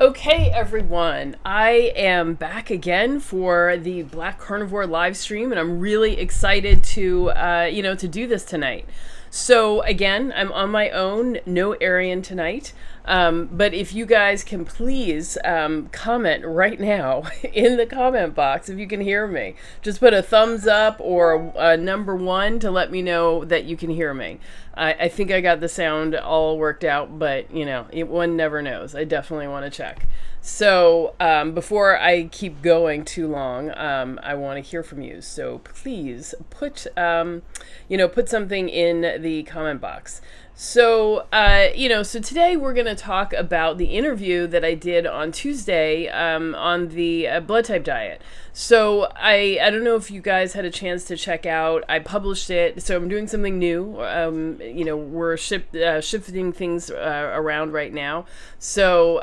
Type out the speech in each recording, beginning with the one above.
Okay, everyone, I am back again for the Black Carnivore live stream, and I'm really excited to do this tonight. So again, I'm on my own, no Arian tonight. But if you guys can please comment right now in the comment box if you can hear me. Just put a thumbs up or a number 1 to let me know that you can hear me. I think I got the sound all worked out, but one never knows. I definitely want to check. So before I keep going too long, I want to hear from you. So please put something in the comment box. So today we're going to talk about the interview that I did on Tuesday on the blood type diet. So I don't know if you guys had a chance to check out. I published it. So I'm doing something new. We're shifting things around right now. So,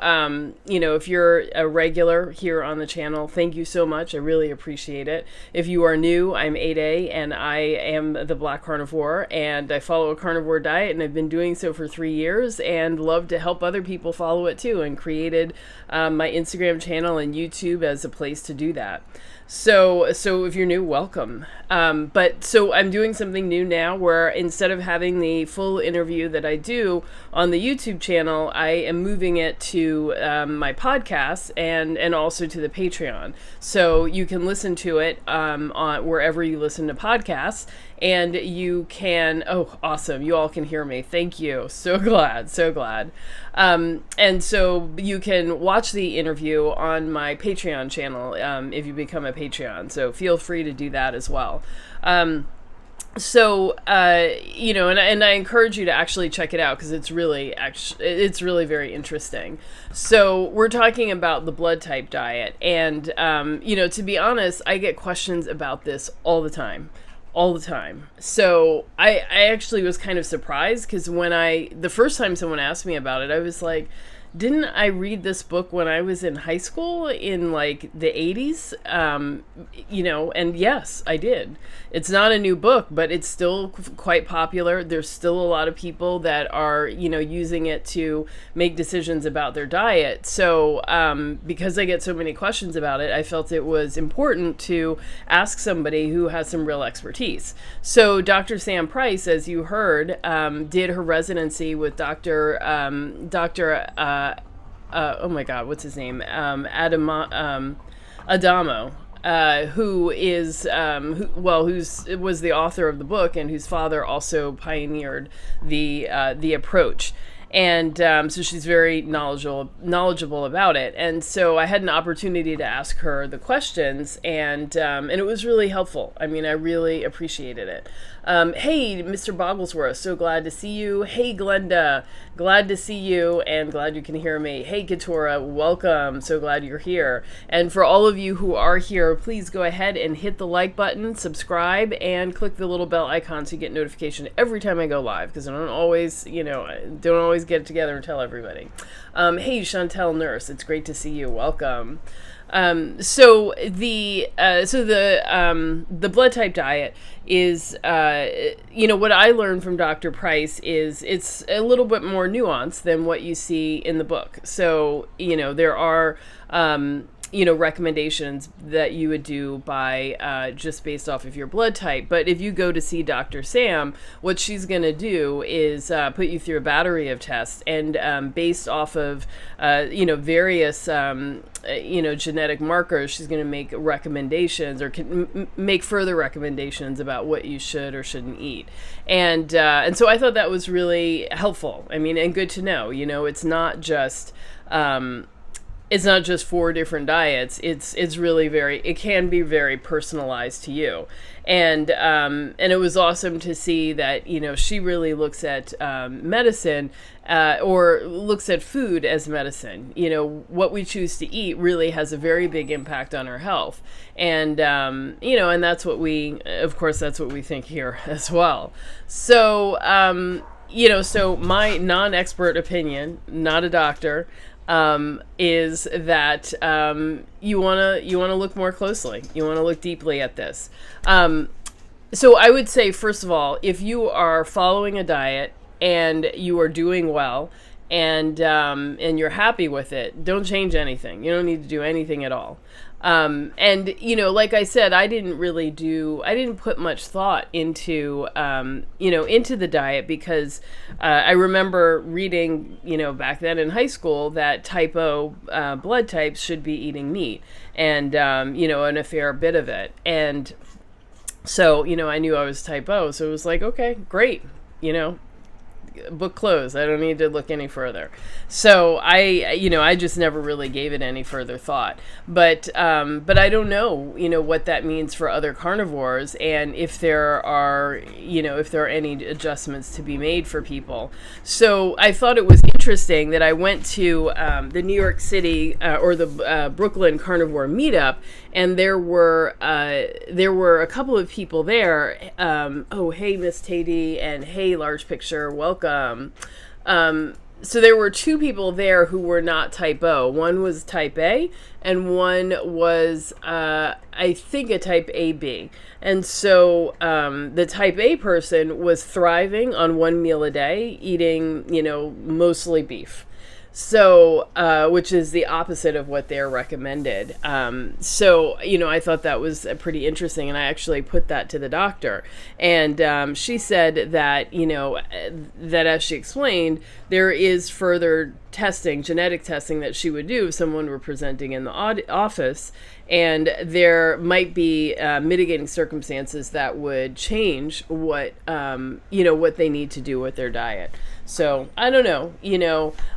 if you're a regular here on the channel, thank you so much. I really appreciate it. If you are new, I'm 8A and I am the Black Carnivore, and I follow a carnivore diet, and I've been doing so for 3 years and love to help other people follow it too, and created my Instagram channel and YouTube as a place to do that. So if you're new, welcome. So I'm doing something new now where instead of having the full interview that I do on the YouTube channel, I am moving it to my podcast and also to the Patreon. So you can listen to it on wherever you listen to podcasts. And you can, oh, awesome. You all can hear me. Thank you. So glad. And so you can watch the interview on my Patreon channel if you become a Patreon. So feel free to do that as well. And I encourage you to actually check it out because it's really very interesting. So we're talking about the blood type diet. And, to be honest, I get questions about this all the time. So I actually was kind of surprised because the first time someone asked me about it, I was like, didn't I read this book when I was in high school in like the 80s? And yes, I did. It's not a new book, but it's still quite popular. There's still a lot of people that are, using it to make decisions about their diet. So because I get so many questions about it, I felt it was important to ask somebody who has some real expertise. So Dr. Samm Pryce, as you heard, did her residency with Dr. Oh my God, what's his name? Adamo, who was the author of the book and whose father also pioneered the approach. And so she's very knowledgeable about it. And so I had an opportunity to ask her the questions, and it was really helpful. I mean, I really appreciated it. Hey, Mr. Bogglesworth, so glad to see you. Hey, Glenda, glad to see you and glad you can hear me. Hey, Katora, welcome. So glad you're here. And for all of you who are here, please go ahead and hit the like button, subscribe, and click the little bell icon so you get notification every time I go live, because I don't always get it together and tell everybody. Hey, Chantel Nurse, it's great to see you. Welcome. So the blood type diet is, what I learned from Dr. Pryce is it's a little bit more nuanced than what you see in the book. So, there are, recommendations that you would do by just based off of your blood type. But if you go to see Dr. Samm, what she's going to do is put you through a battery of tests, and based off of various genetic markers, she's going to make recommendations or make further recommendations about what you should or shouldn't eat. And so I thought that was really helpful. I mean, and good to know. It's not just 4 different diets. It's really it can be very personalized to you. And it was awesome to see that, she really looks at medicine or looks at food as medicine. What we choose to eat really has a very big impact on our health. And, and that's what that's what we think here as well. So, so my non-expert opinion, not a doctor, is that you want to look more closely. You want to look deeply at this. So I would say, first of all, if you are following a diet and you are doing well, and you're happy with it, don't change anything. You don't need to do anything at all. And, you know, like I said, I didn't put much thought into, into the diet because I remember reading, back then in high school that type O blood types should be eating meat and, and a fair bit of it. And so, I knew I was type O, so it was like, okay, great, book closed. I don't need to look any further. So I just never really gave it any further thought. But I don't know, what that means for other carnivores and if there are any adjustments to be made for people. So I thought it was interesting that I went to the New York City or the Brooklyn Carnivore Meetup, and there were a couple of people there. Oh, hey, Miss Tady, and hey, Large Picture, welcome. So there were two people there who were not type O. One was type A, and one was, I think, a type AB. And so the type A person was thriving on one meal a day, eating, mostly beef. So, which is the opposite of what they're recommended. So, I thought that was pretty interesting, and I actually put that to the doctor. And she said that, that as she explained, there is further testing, genetic testing that she would do if someone were presenting in the office, and there might be mitigating circumstances that would change what, what they need to do with their diet. So I don't know,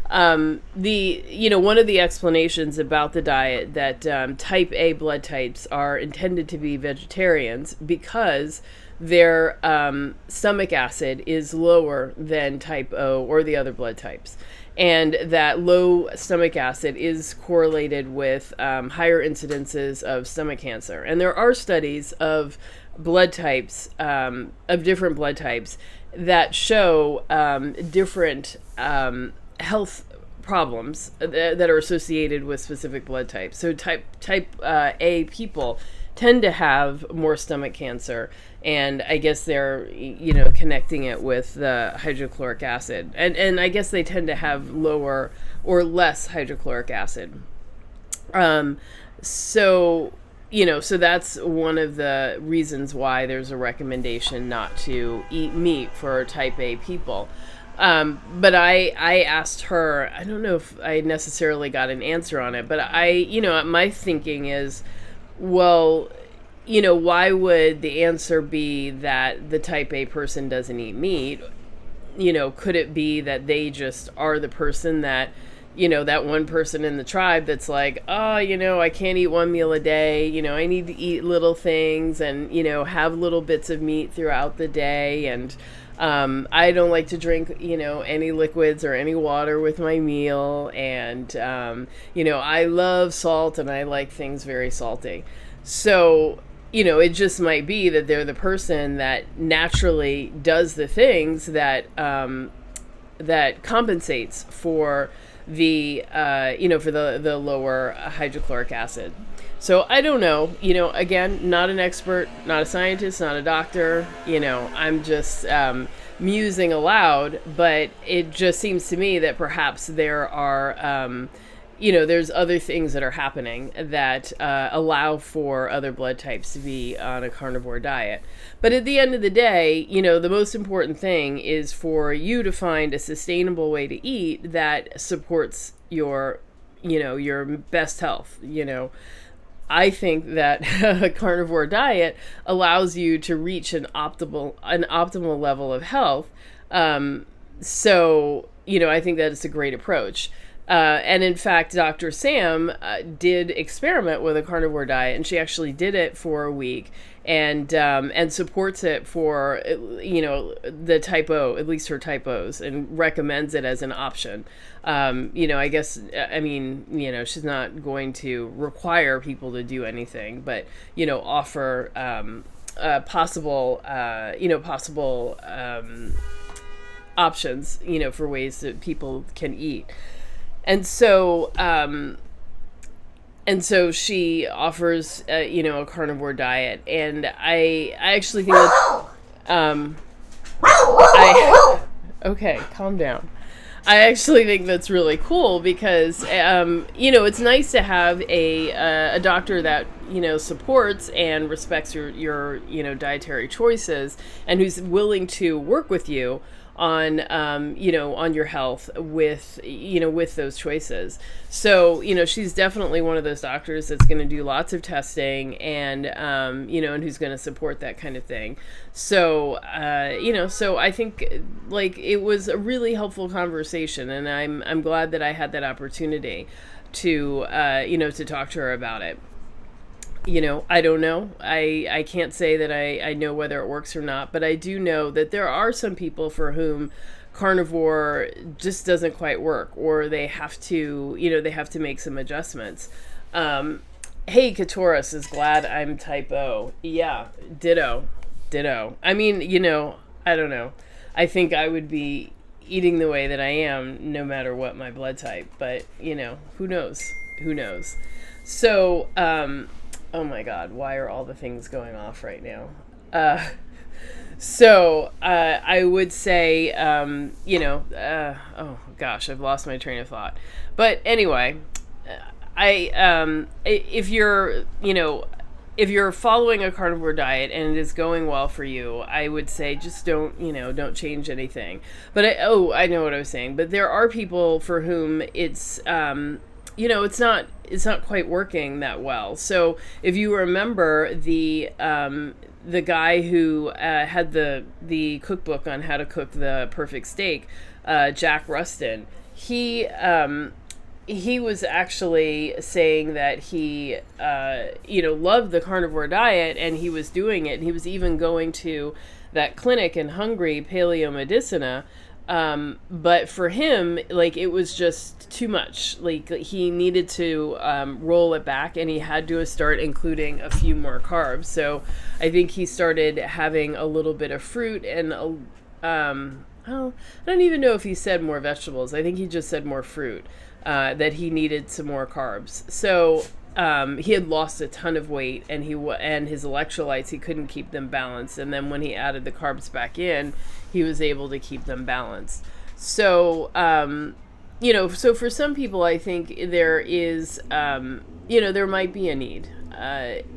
one of the explanations about the diet that type A blood types are intended to be vegetarians because their stomach acid is lower than type O or the other blood types. And that low stomach acid is correlated with higher incidences of stomach cancer. And there are studies of blood types, of different blood types, that show different health problems that are associated with specific blood types. So type A people tend to have more stomach cancer, and I guess they're connecting it with the hydrochloric acid, and I guess they tend to have lower or less hydrochloric acid. So that's one of the reasons why there's a recommendation not to eat meat for type A people. But I asked her, I don't know if I necessarily got an answer on it, but my thinking is, well, why would the answer be that the type A person doesn't eat meat? Could it be that they just are the person that, that one person in the tribe that's like, oh, I can't eat one meal a day. I need to eat little things and, have little bits of meat throughout the day. And I don't like to drink, any liquids or any water with my meal. And, I love salt and I like things very salty. So, it just might be that they're the person that naturally does the things that, that compensates for the, for the lower hydrochloric acid. So I don't know, again, not an expert, not a scientist, not a doctor, I'm just musing aloud, but it just seems to me that perhaps there are, there's other things that are happening that allow for other blood types to be on a carnivore diet. But at the end of the day, the most important thing is for you to find a sustainable way to eat that supports your best health. I think that a carnivore diet allows you to reach an optimal level of health. So, I think that it's a great approach. And in fact, Dr. Samm did experiment with a carnivore diet, and she actually did it for a week and supports it for, the type O, at least her type O's, and recommends it as an option. I guess, she's not going to require people to do anything, but, offer possible options, for ways that people can eat. And so she offers, a carnivore diet, and I actually think that, okay, calm down. I actually think that's really cool because, it's nice to have a doctor that, supports and respects your dietary choices and who's willing to work with you on, on your health with those choices. So, she's definitely one of those doctors that's going to do lots of testing and, and who's going to support that kind of thing. So, so I think like it was a really helpful conversation, and I'm glad that I had that opportunity to, to talk to her about it. I don't know. I can't say that I know whether it works or not, but I do know that there are some people for whom carnivore just doesn't quite work, or they have to, they have to make some adjustments. Hey, Katoris is glad I'm type O. Yeah, ditto. I mean, I don't know. I think I would be eating the way that I am no matter what my blood type, but, who knows? So, oh my God, why are all the things going off right now? I would say, oh gosh, I've lost my train of thought. But anyway, if you're following a carnivore diet and it is going well for you, I would say just don't change anything. But I know what I was saying. But there are people for whom it's, it's not quite working that well. So if you remember the guy who had the cookbook on how to cook the perfect steak, Jack Rustin, he was actually saying that he loved the carnivore diet, and he was doing it, and he was even going to that clinic in Hungary, Paleo Medicina. But for him, like, it was just too much. Like, he needed to roll it back, and he had to start including a few more carbs. So I think he started having a little bit of fruit and I don't even know if he said more vegetables. I think he just said more fruit, that he needed some more carbs. So he had lost a ton of weight, and his electrolytes, he couldn't keep them balanced. And then when he added the carbs back in, he was able to keep them balanced. So, so for some people, I think there is, there might be a need.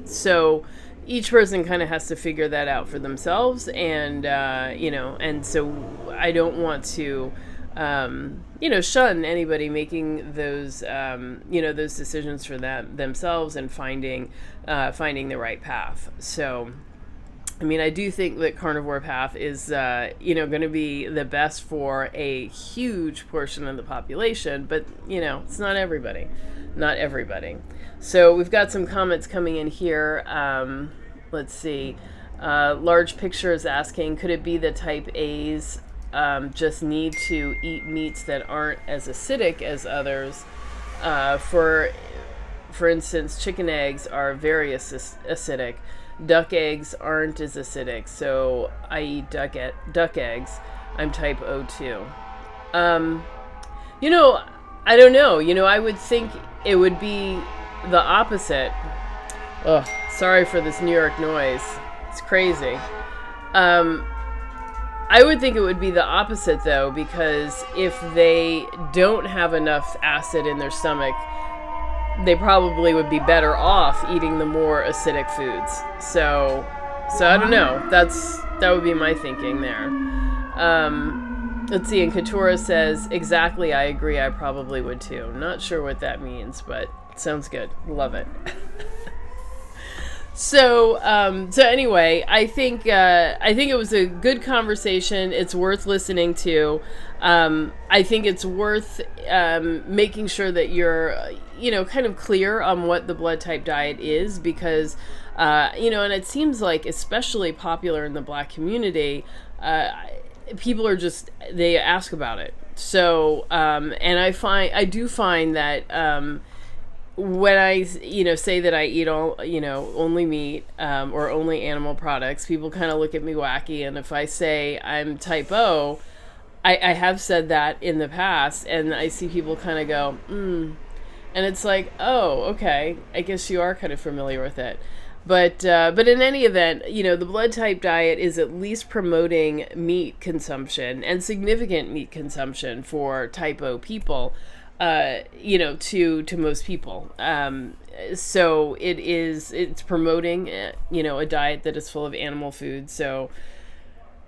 So each person kind of has to figure that out for themselves. And, and so I don't want to, shun anybody making those, those decisions for themselves and finding the right path. So, I mean, I do think that carnivore path is, going to be the best for a huge portion of the population, but, it's not everybody. So we've got some comments coming in here. Let's see. Large Picture is asking, could it be the type A's just need to eat meats that aren't as acidic as others? For instance, chicken eggs are very acidic. Duck eggs aren't as acidic, so I eat duck eggs. I'm type O too. I don't know. I would think it would be the opposite. Ugh, sorry for this New York noise. It's crazy. I would think it would be the opposite, though, because if they don't have enough acid in their stomach, they probably would be better off eating the more acidic foods. So I don't know. That would be my thinking there. Let's see. And Katura says, exactly, I agree. I probably would too. Not sure what that means, but sounds good. Love it. So anyway, I think it was a good conversation. It's worth listening to. I think it's worth making sure that you're, kind of clear on what the blood type diet is, because, and it seems like especially popular in the Black community, people are they ask about it. So, and I do find that, when I, say that I eat all, only meat, or only animal products, people kind of look at me wacky. And if I say I'm type O, I have said that in the past, and I see people kind of go, and it's like, oh, okay, I guess you are kind of familiar with it. But in any event, the blood type diet is at least promoting meat consumption and significant meat consumption for type O people, to most people. So it's promoting, a diet that is full of animal food. So,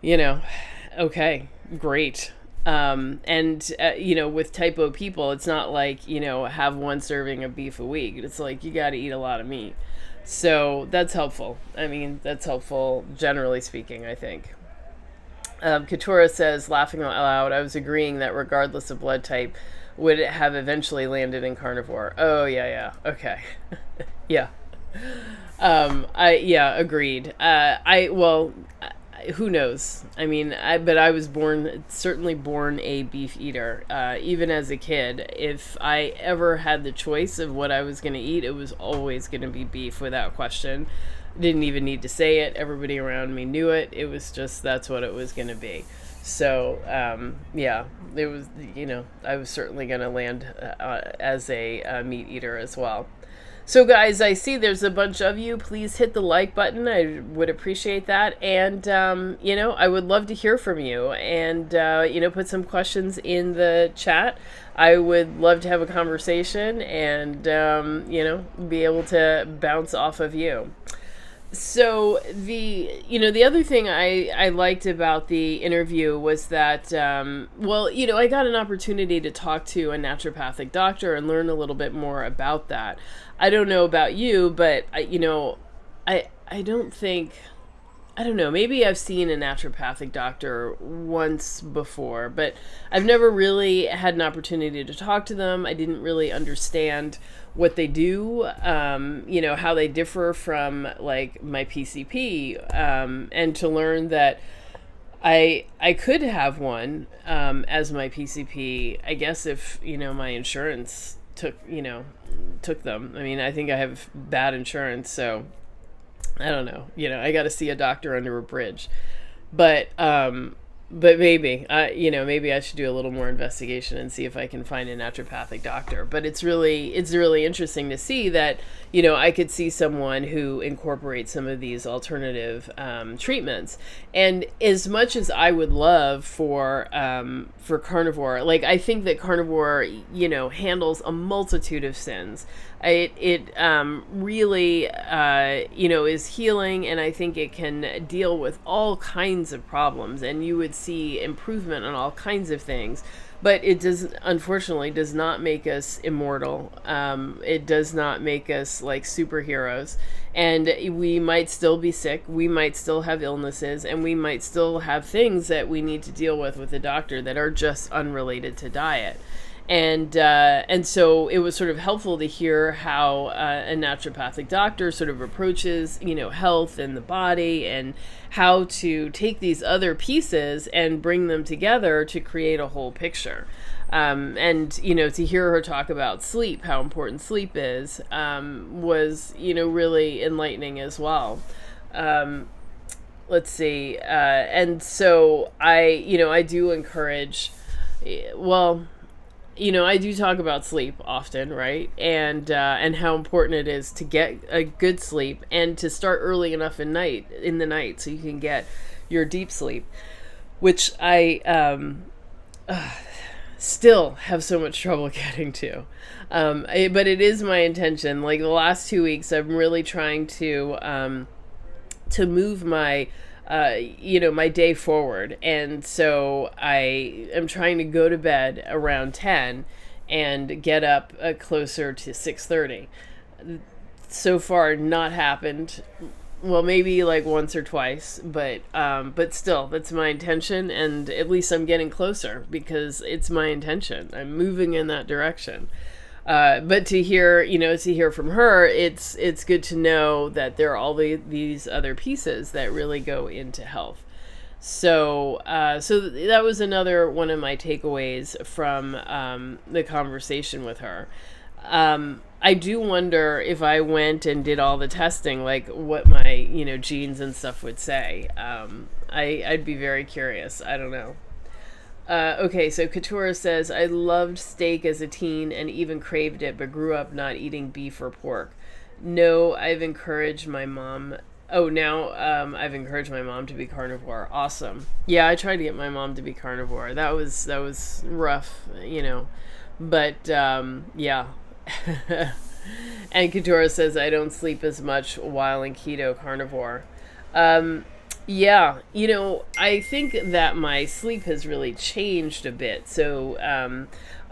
okay, great. With type O people, it's not like, have one serving of beef a week. It's like you got to eat a lot of meat. So that's helpful. I mean, that's helpful, generally speaking, I think. Katura says, laughing out loud, I was agreeing that regardless of blood type, would it have eventually landed in carnivore? Oh, yeah. Okay. Yeah. Agreed. Who knows? I mean, but I was certainly born a beef eater. Even as a kid, if I ever had the choice of what I was going to eat, it was always going to be beef without question. Didn't even need to say it. Everybody around me knew it. It was just, that's what it was going to be. So, it was, I was certainly going to land as a meat eater as well. So guys, I see there's a bunch of you. Please hit the like button. I would appreciate that. And, I would love to hear from you. And, put some questions in the chat. I would love to have a conversation and, be able to bounce off of you. So the other thing I liked about the interview was that, I got an opportunity to talk to a naturopathic doctor and learn a little bit more about that. I don't know about you, but I don't know, maybe I've seen a naturopathic doctor once before, but I've never really had an opportunity to talk to them. I didn't really understand what they do, how they differ from like my PCP, and to learn that I could have one as my PCP, I guess, if, my insurance took them. I mean, I think I have bad insurance, so I don't know. I got to see a doctor under a bridge, but maybe, maybe I should do a little more investigation and see if I can find a naturopathic doctor. But it's really interesting to see that, I could see someone who incorporates some of these alternative treatments. And as much as I would love for carnivore, like I think that carnivore, handles a multitude of sins. It really, is healing, and I think it can deal with all kinds of problems, and you would see improvement on all kinds of things. But it unfortunately does not make us immortal. It does not make us like superheroes. And we might still be sick. We might still have illnesses, and we might still have things that we need to deal with the doctor that are just unrelated to diet. And so it was sort of helpful to hear how a naturopathic doctor sort of approaches, health and the body, and how to take these other pieces and bring them together to create a whole picture. And to hear her talk about sleep, how important sleep is, was, really enlightening as well. Let's see. And so I do encourage, I do talk about sleep often, right? And how important it is to get a good sleep and to start early enough in the night so you can get your deep sleep, which I still have so much trouble getting to. But it is my intention. Like the last 2 weeks, I'm really trying to move my my day forward. And so I am trying to go to bed around 10 and get up closer to 6:30. So far, not happened. Well, maybe like once or twice, but still, that's my intention. And at least I'm getting closer because it's my intention. I'm moving in that direction. But to hear from her, it's good to know that there are all these other pieces that really go into health. So that was another one of my takeaways from the conversation with her. I do wonder if I went and did all the testing, like what my genes and stuff would say. I'd be very curious. I don't know. Okay, so Katura says, I loved steak as a teen and even craved it, but grew up not eating beef or pork. No, I've encouraged my mom. Oh, now I've encouraged my mom to be carnivore. Awesome. Yeah, I tried to get my mom to be carnivore. That was rough, But yeah. And Katora says I don't sleep as much while in keto carnivore. Um, yeah, I think that my sleep has really changed a bit. So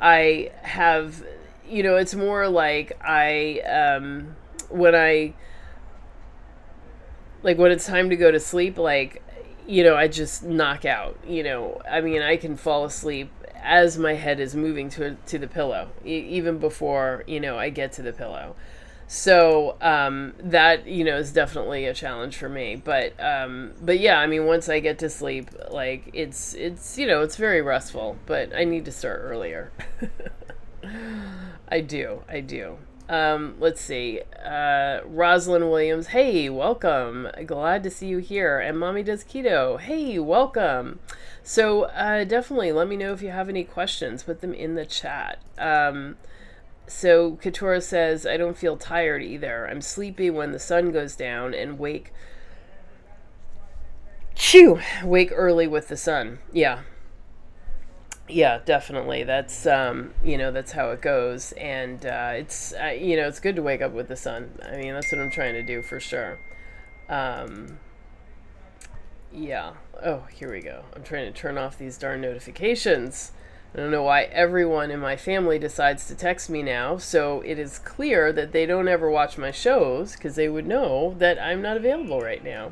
I have, it's more like when I when it's time to go to sleep, I just knock out. I mean, I can fall asleep as my head is moving to the pillow, even before I get to the pillow. So that is definitely a challenge for me. But yeah, I mean, once I get to sleep, it's very restful. But I need to start earlier. I do. Let's see. Rosalind Williams, hey, welcome. Glad to see you here. And Mommy Does Keto, hey, welcome. So definitely let me know if you have any questions. Put them in the chat. So Katora says, I don't feel tired either. I'm sleepy when the sun goes down and wake early with the sun. Yeah. Yeah, definitely. That's how it goes. And it's good to wake up with the sun. I mean, that's what I'm trying to do for sure. Yeah. Oh, here we go. I'm trying to turn off these darn notifications. I don't know why everyone in my family decides to text me now, so it is clear that they don't ever watch my shows because they would know that I'm not available right now.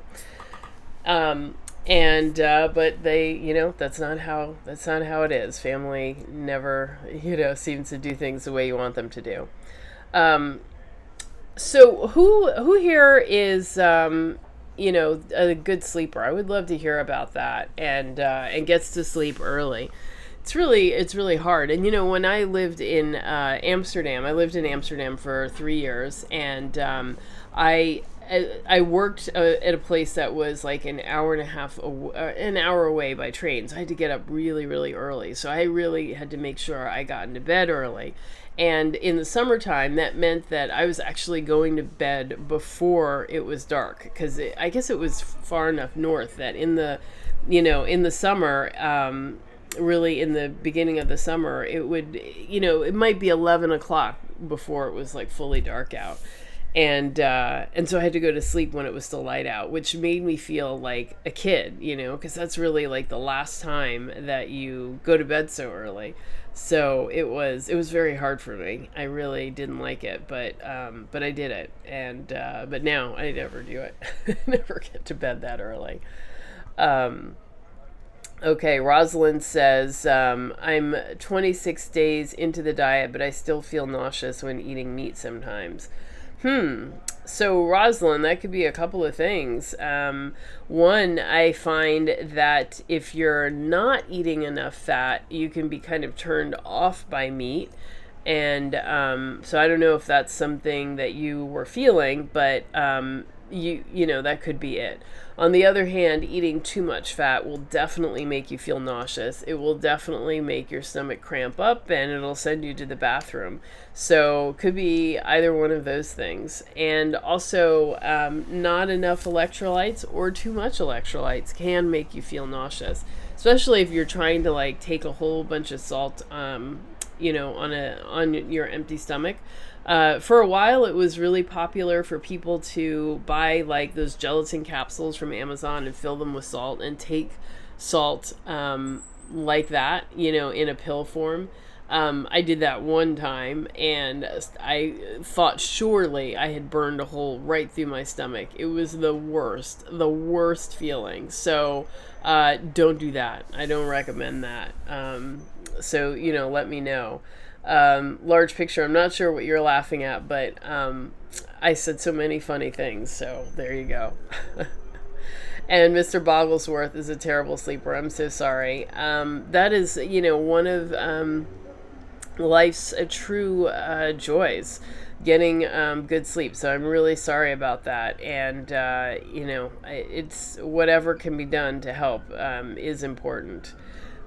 But they, that's not how it is. Family never, seems to do things the way you want them to do. So who here is, a good sleeper? I would love to hear about that and gets to sleep early. It's really hard. And when I lived in Amsterdam, I lived in Amsterdam for 3 years, and I worked at a place that was like an hour and a half, an hour away by train. So I had to get up really, really early. So I really had to make sure I got into bed early. And in the summertime, that meant that I was actually going to bed before it was dark, because I guess it was far enough north that in the summer, really in the beginning of the summer, it would, it might be 11 o'clock before it was like fully dark out. And so I had to go to sleep when it was still light out, which made me feel like a kid, because that's really like the last time that you go to bed so early. So it was very hard for me. I really didn't like it, but I did it. And but now I never do it. Never get to bed that early. Okay, Rosalind says, I'm 26 days into the diet, but I still feel nauseous when eating meat sometimes. So Rosalind, that could be a couple of things. One, I find that if you're not eating enough fat, you can be kind of turned off by meat. And so I don't know if that's something that you were feeling, but that could be it. On the other hand, eating too much fat will definitely make you feel nauseous. It will definitely make your stomach cramp up, and it'll send you to the bathroom. So could be either one of those things. And also, not enough electrolytes or too much electrolytes can make you feel nauseous, especially if you're trying to take a whole bunch of salt, on your empty stomach. For a while, it was really popular for people to buy those gelatin capsules from Amazon and fill them with salt and take salt like that, in a pill form. I did that one time, and I thought surely I had burned a hole right through my stomach. It was the worst feeling. So don't do that. I don't recommend that. So let me know. Large picture, I'm not sure what you're laughing at, but I said so many funny things, so there you go. And Mr. Bogglesworth is a terrible sleeper. I'm so sorry. That is, one of life's true joys, getting good sleep. So I'm really sorry about that. And, it's whatever can be done to help is important.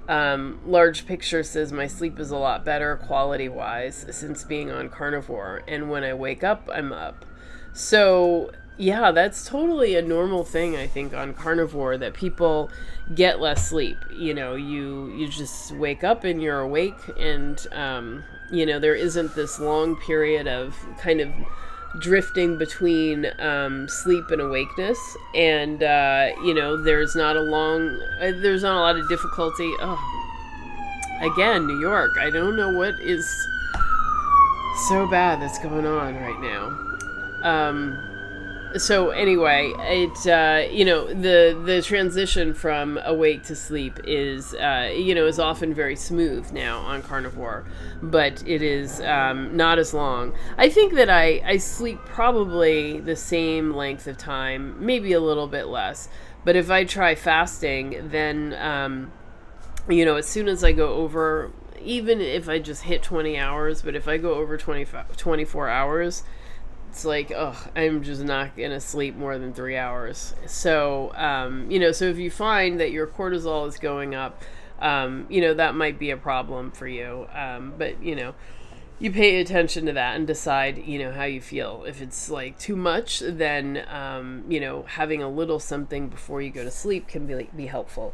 Large Picture says my sleep is a lot better quality wise since being on Carnivore, and when I wake up, I'm up. So yeah, that's totally a normal thing, I think, on Carnivore, that people get less sleep. You just wake up and you're awake, and there isn't this long period of kind of drifting between sleep and awakeness, and there's not a lot of difficulty. Again, New York, I don't know what is so bad that's going on right now. So anyway, the transition from awake to sleep is often very smooth now on Carnivore, but it is not as long. I think that I sleep probably the same length of time, maybe a little bit less. But if I try fasting, then as soon as I go over, even if I just hit 20 hours, but if I go over 24 hours, it's like, I'm just not going to sleep more than 3 hours. So, so if you find that your cortisol is going up, that might be a problem for you. But, you pay attention to that and decide, how you feel. If it's like too much, then, having a little something before you go to sleep can be helpful.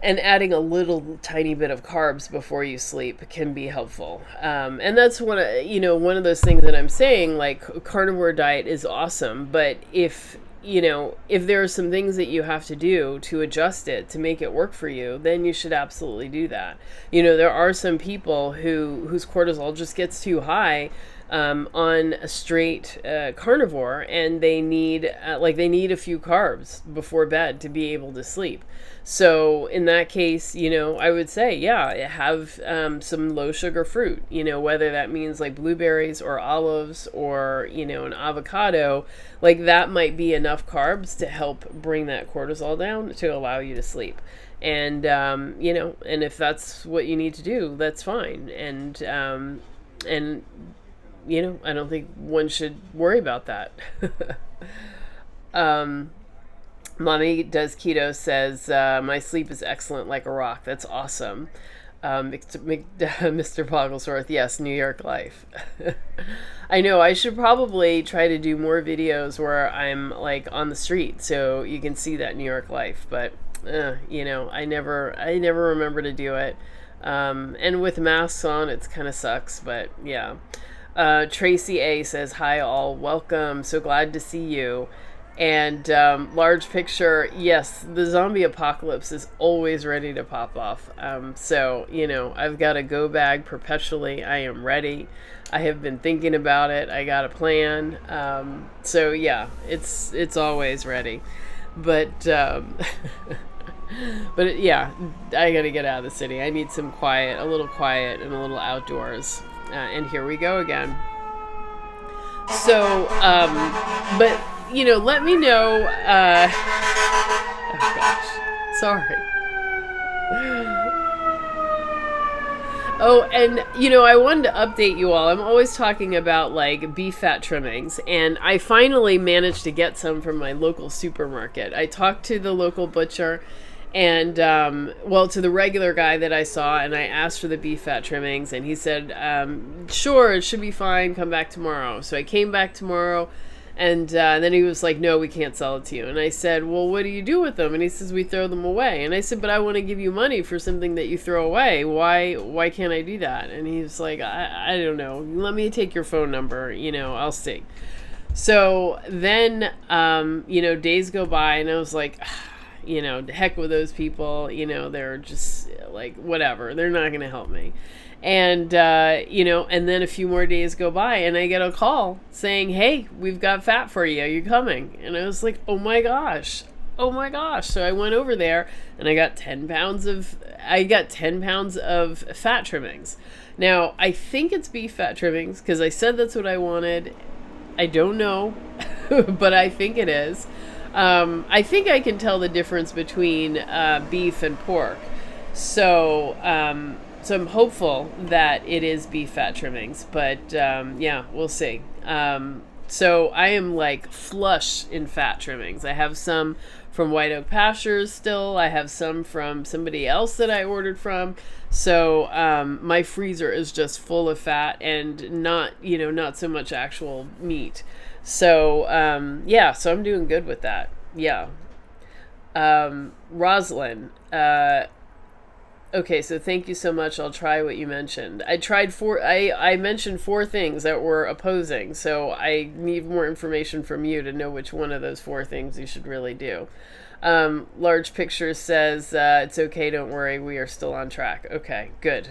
And adding a little tiny bit of carbs before you sleep can be helpful. And that's one of those things that I'm saying, like, Carnivore diet is awesome, but if there are some things that you have to do to adjust it, to make it work for you, then you should absolutely do that. There are some people whose cortisol just gets too high on a straight carnivore, and they need a few carbs before bed to be able to sleep. So in that case, I would say, have some low sugar fruit, whether that means like blueberries or olives or, an avocado. Like, that might be enough carbs to help bring that cortisol down to allow you to sleep. And, and if that's what you need to do, that's fine. And I don't think one should worry about that. Mommy Does Keto says, my sleep is excellent like a rock. That's awesome. Mr. Bogglesworth, yes, New York life. I know, I should probably try to do more videos where I'm like on the street so you can see that New York life, but I never remember to do it. And with masks on, it's kind of sucks, but yeah. Tracy A says, hi all, welcome, so glad to see you. And Large Picture, yes, the zombie apocalypse is always ready to pop off. So, I've got a go bag perpetually. I am ready. I have been thinking about it. I got a plan. So yeah, it's always ready. But but yeah, I got to get out of the city. I need some quiet, a little quiet and a little outdoors. And here we go again. So, but let me know. Oh gosh, sorry. Oh, and I wanted to update you all. I'm always talking about like beef fat trimmings, and I finally managed to get some from my local supermarket. I talked to the local butcher, and to the regular guy that I saw, and I asked for the beef fat trimmings, and he said, sure, it should be fine, come back tomorrow. So I came back tomorrow, and then he was like, no, we can't sell it to you. And I said, well, what do you do with them? And he says, we throw them away. And I said, but I want to give you money for something that you throw away. Why can't I do that? And he was like, I don't know, let me take your phone number, I'll see. So then days go by, and I was like, heck with those people, they're just like, whatever, they're not going to help me. And, and then a few more days go by, and I get a call saying, hey, we've got fat for you. Are you coming? And I was like, oh my gosh. So I went over there, and I got 10 pounds of fat trimmings. Now, I think it's beef fat trimmings, because I said that's what I wanted. I don't know, but I think it is. I think I can tell the difference between beef and pork. So I'm hopeful that it is beef fat trimmings, but we'll see. So I am like flush in fat trimmings. I have some from White Oak Pastures still. I have some from somebody else that I ordered from. So my freezer is just full of fat and not so much actual meat. So yeah, so I'm doing good with that. Yeah. Roslyn, okay, so thank you so much. I'll try what you mentioned. I mentioned 4 things that were opposing, so I need more information from you to know which one of those 4 things you should really do. Large Picture says, it's okay, don't worry, we are still on track. Okay, good.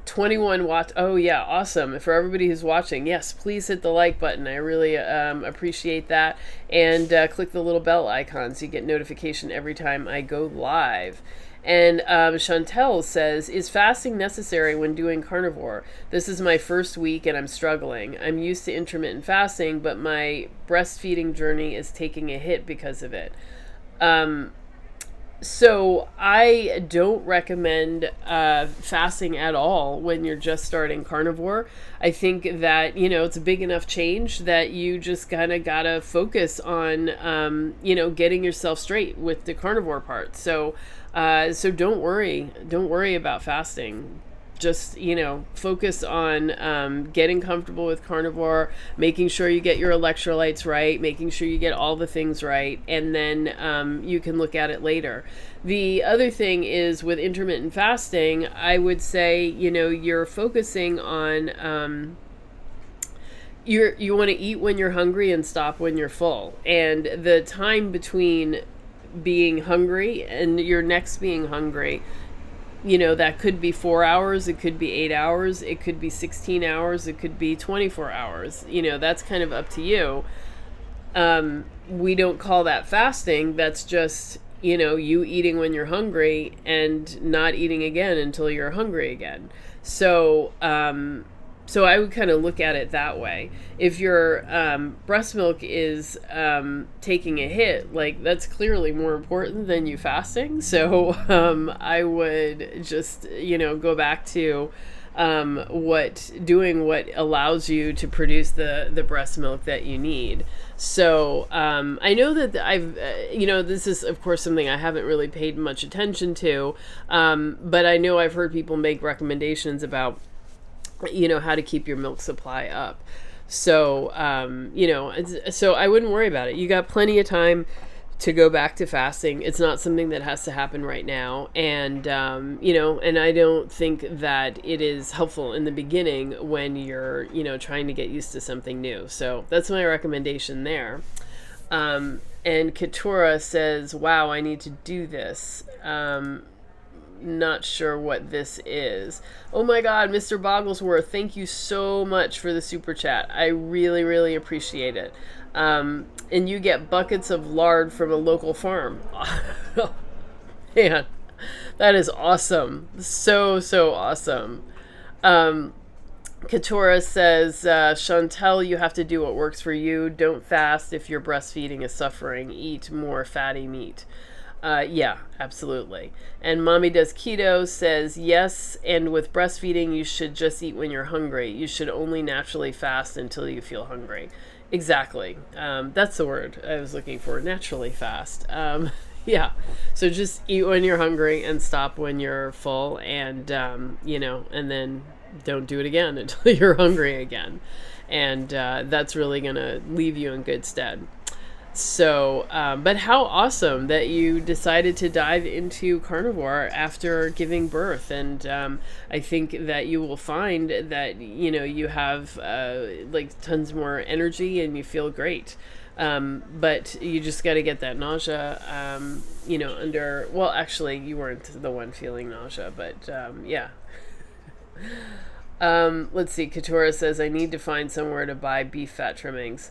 21 watts. Oh yeah, awesome. For everybody who's watching, yes, please hit the like button. I really appreciate that. And click the little bell icon so you get notification every time I go live. And Chantel says, is fasting necessary when doing carnivore? This is my first week and I'm struggling. I'm used to intermittent fasting, but my breastfeeding journey is taking a hit because of it. So I don't recommend fasting at all when you're just starting carnivore. I think that, it's a big enough change that you just kind of gotta focus on, getting yourself straight with the carnivore part. So don't worry about fasting. Just, focus on getting comfortable with carnivore, making sure you get your electrolytes right, making sure you get all the things right, and then you can look at it later. The other thing is with intermittent fasting, I would say, you're focusing on you want to eat when you're hungry and stop when you're full. And the time between being hungry and your next being hungry, that could be 4 hours, it could be 8 hours, it could be 16 hours, it could be 24 hours. That's kind of up to you. We don't call that fasting. That's just, you eating when you're hungry and not eating again until you're hungry again. So I would kind of look at it that way. If your breast milk is taking a hit, like that's clearly more important than you fasting. So I would just, go back to what allows you to produce the breast milk that you need. So I know that this is of course something I haven't really paid much attention to, but I know I've heard people make recommendations about how to keep your milk supply up. So, so I wouldn't worry about it. You got plenty of time to go back to fasting. It's not something that has to happen right now. And, and I don't think that it is helpful in the beginning when you're, trying to get used to something new. So that's my recommendation there. And Katura says, wow, I need to do this. Not sure what this is. Oh my God, Mr. Bogglesworth, thank you so much for the super chat. I really, really appreciate it. And you get buckets of lard from a local farm. Man, that is awesome. So awesome. Katora says, Chantel, you have to do what works for you. Don't fast if your breastfeeding is suffering. Eat more fatty meat. Yeah, absolutely. And Mommy Does Keto says, yes, and with breastfeeding, you should just eat when you're hungry. You should only naturally fast until you feel hungry. Exactly. That's the word I was looking for, naturally fast. Yeah, so just eat when you're hungry and stop when you're full, and, and then don't do it again until you're hungry again. And that's really going to leave you in good stead. So, but how awesome that you decided to dive into carnivore after giving birth. And I think that you will find that, you have like tons more energy and you feel great. But you just got to get that nausea, well, actually you weren't the one feeling nausea, but yeah. Let's see. Katura says, I need to find somewhere to buy beef fat trimmings.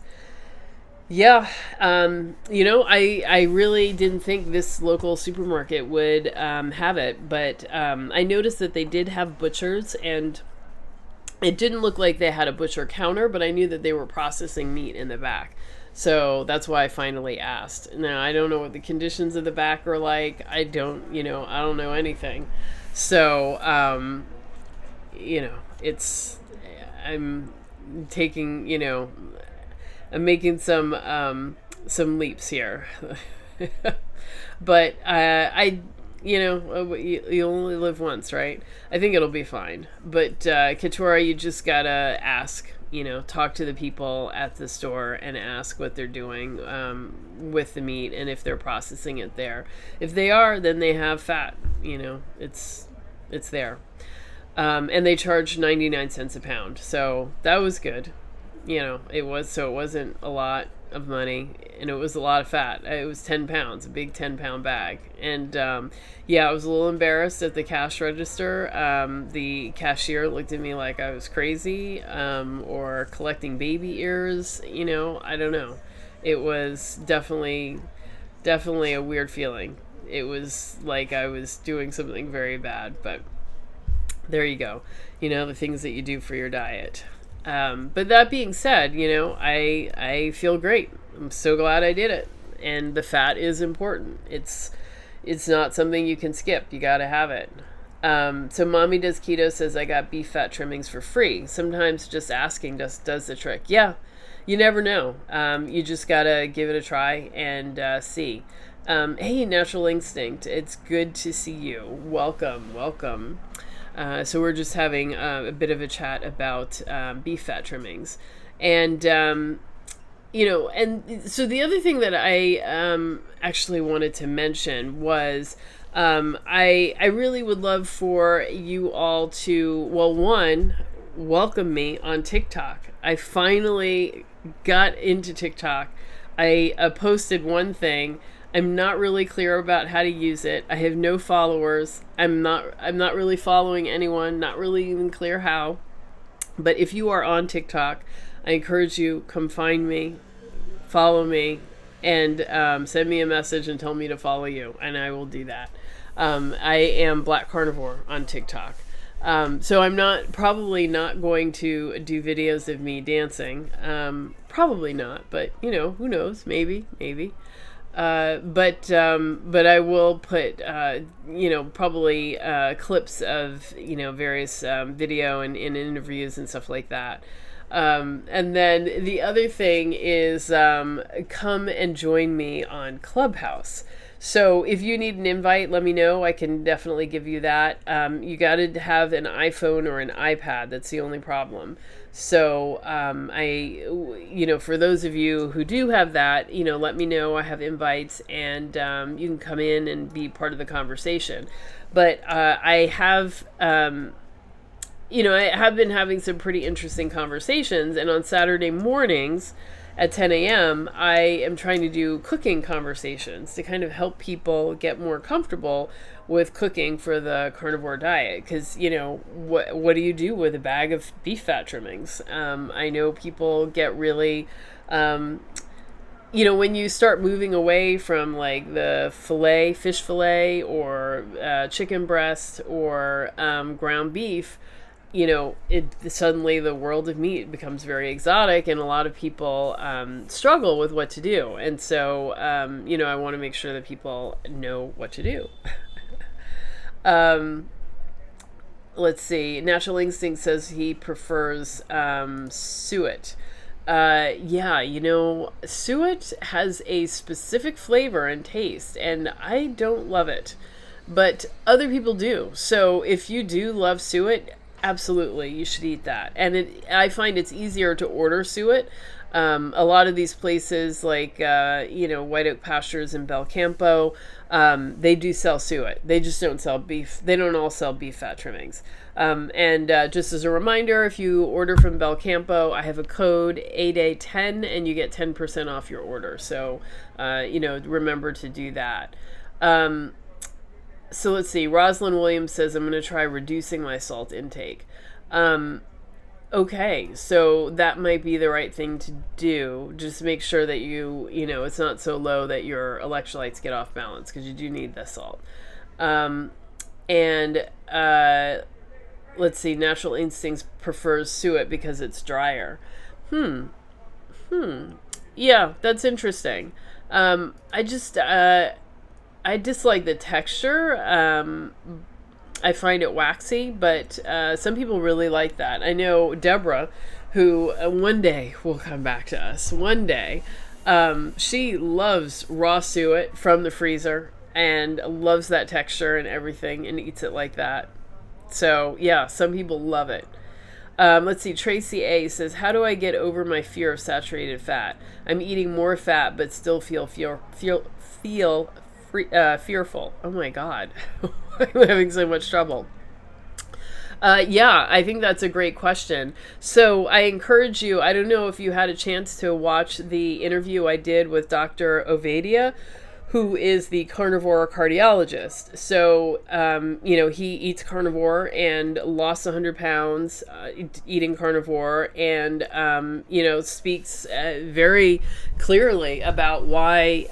Yeah, I really didn't think this local supermarket would have it, but I noticed that they did have butchers, and it didn't look like they had a butcher counter, but I knew that they were processing meat in the back. So that's why I finally asked. Now, I don't know what the conditions of the back are like. I don't know anything. So, I'm taking, I'm making some leaps here. But you only live once, right? I think it'll be fine. But Katora, you just gotta ask, talk to the people at the store and ask what they're doing with the meat and if they're processing it there. If they are, then they have fat. It's there. And they charge 99 cents a pound. So that was good. It wasn't a lot of money, and it was a lot of fat. It was 10 pounds, a big 10-pound bag. And I was a little embarrassed at the cash register. The cashier looked at me like I was crazy, or collecting baby ears. I don't know. It was definitely a weird feeling. It was like I was doing something very bad, but there you go. The things that you do for your diet. But that being said, I feel great. I'm so glad I did it. And the fat is important. It's not something you can skip. You got to have it. So Mommy Does Keto says, I got beef fat trimmings for free. Sometimes just asking does the trick. Yeah, you never know. You just got to give it a try and see. Hey, Natural Instinct, it's good to see you. Welcome. So we're just having a bit of a chat about beef fat trimmings. And, and so the other thing that I actually wanted to mention was I really would love for you all to, one, welcome me on TikTok. I finally got into TikTok. I posted one thing. I'm not really clear about how to use it. I have no followers. I'm not really following anyone, not really even clear how. But if you are on TikTok, I encourage you, come find me, follow me, and send me a message and tell me to follow you, and I will do that. I am Black Carnivore on TikTok. So I'm probably not going to do videos of me dancing. Probably not, but who knows? Maybe. But I will put, probably clips of, various video and interviews and stuff like that. And then the other thing is come and join me on Clubhouse. So if you need an invite, let me know. I can definitely give you that. You got to have an iPhone or an iPad. That's the only problem. So for those of you who do have that, let me know. I have invites, and you can come in and be part of the conversation. But I have been having some pretty interesting conversations, and on Saturday mornings at 10 a.m., I am trying to do cooking conversations to kind of help people get more comfortable with cooking for the carnivore diet. Because, what do you do with a bag of beef fat trimmings? I know people get really, when you start moving away from like the fish fillet, or chicken breast, or ground beef, suddenly the world of meat becomes very exotic, and a lot of people struggle with what to do. And so, I want to make sure that people know what to do. Let's see. Natural Instinct says he prefers suet. Suet has a specific flavor and taste, and I don't love it, but other people do. So if you do love suet, absolutely, you should eat that. And I find it's easier to order suet. A lot of these places like, White Oak Pastures in Bel Campo, they do sell suet. They just don't sell beef. They don't all sell beef fat trimmings. And just as a reminder, if you order from Bel Campo, I have a code ADAY10 and you get 10% off your order. So, remember to do that. So let's see. Rosalind Williams says, I'm going to try reducing my salt intake. Okay, so that might be the right thing to do. Just make sure that it's not so low that your electrolytes get off balance, because you do need the salt. Let's see. Natural Instincts prefers suet because it's drier. Yeah, that's interesting. I dislike the texture. I find it waxy, but some people really like that. I know Deborah, who one day will come back to us. One day. She loves raw suet from the freezer and loves that texture and everything and eats it like that. So, yeah, some people love it. Let's see. Tracy A says, "How do I get over my fear of saturated fat? I'm eating more fat, but still feel fearful." Oh my God, I'm having so much trouble. Yeah, I think that's a great question. So I encourage you. I don't know if you had a chance to watch the interview I did with Dr. Ovadia, who is the carnivore cardiologist. So, he eats carnivore and lost 100 pounds eating carnivore and, speaks very clearly about why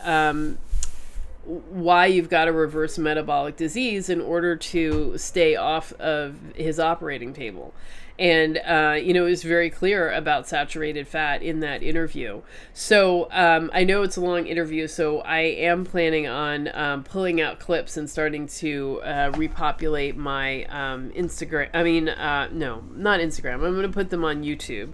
you've got to reverse metabolic disease in order to stay off of his operating table. And, it was very clear about saturated fat in that interview. So I know it's a long interview, so I am planning on pulling out clips and starting to repopulate my Instagram. No, not Instagram. I'm going to put them on YouTube.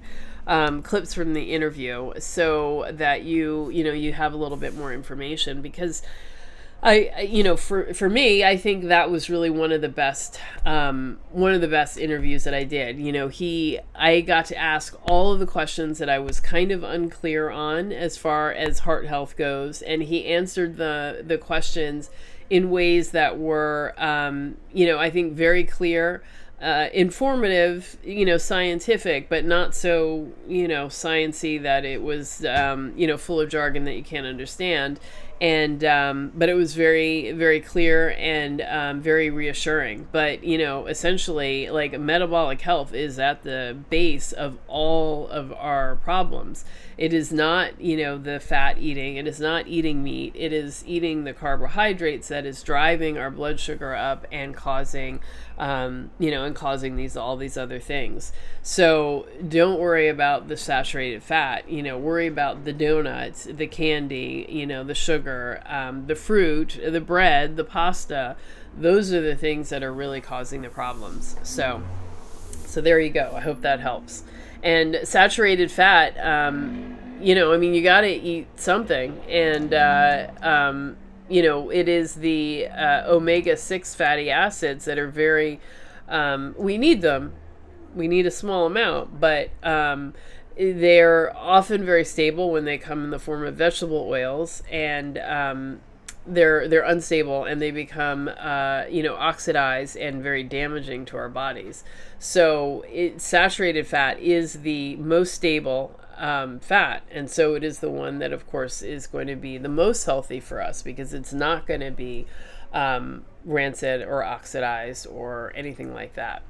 Clips from the interview so that you have a little bit more information, because for me, I think that was really one of the best interviews that I did. I got to ask all of the questions that I was kind of unclear on as far as heart health goes, and he answered the questions in ways that were, I think very clear, informative, scientific, but not so, science-y that it was, full of jargon that you can't understand. And, but it was very, very clear and very reassuring. But, essentially, like, metabolic health is at the base of all of our problems. It is not, the fat eating. It is not eating meat. It is eating the carbohydrates that is driving our blood sugar up and causing, all these other things. So don't worry about the saturated fat, worry about the donuts, the candy, the sugar, the fruit, the bread, the pasta. Those are the things that are really causing the problems. So there you go. I hope that helps. And saturated fat, you got to eat something. And, it is the omega-6 fatty acids that are very, we need them. We need a small amount, but they're often very stable when they come in the form of vegetable oils, and they're unstable and they become oxidized and very damaging to our bodies. So saturated fat is the most stable fat, and so it is the one that, of course, is going to be the most healthy for us, because it's not going to be rancid or oxidized or anything like that.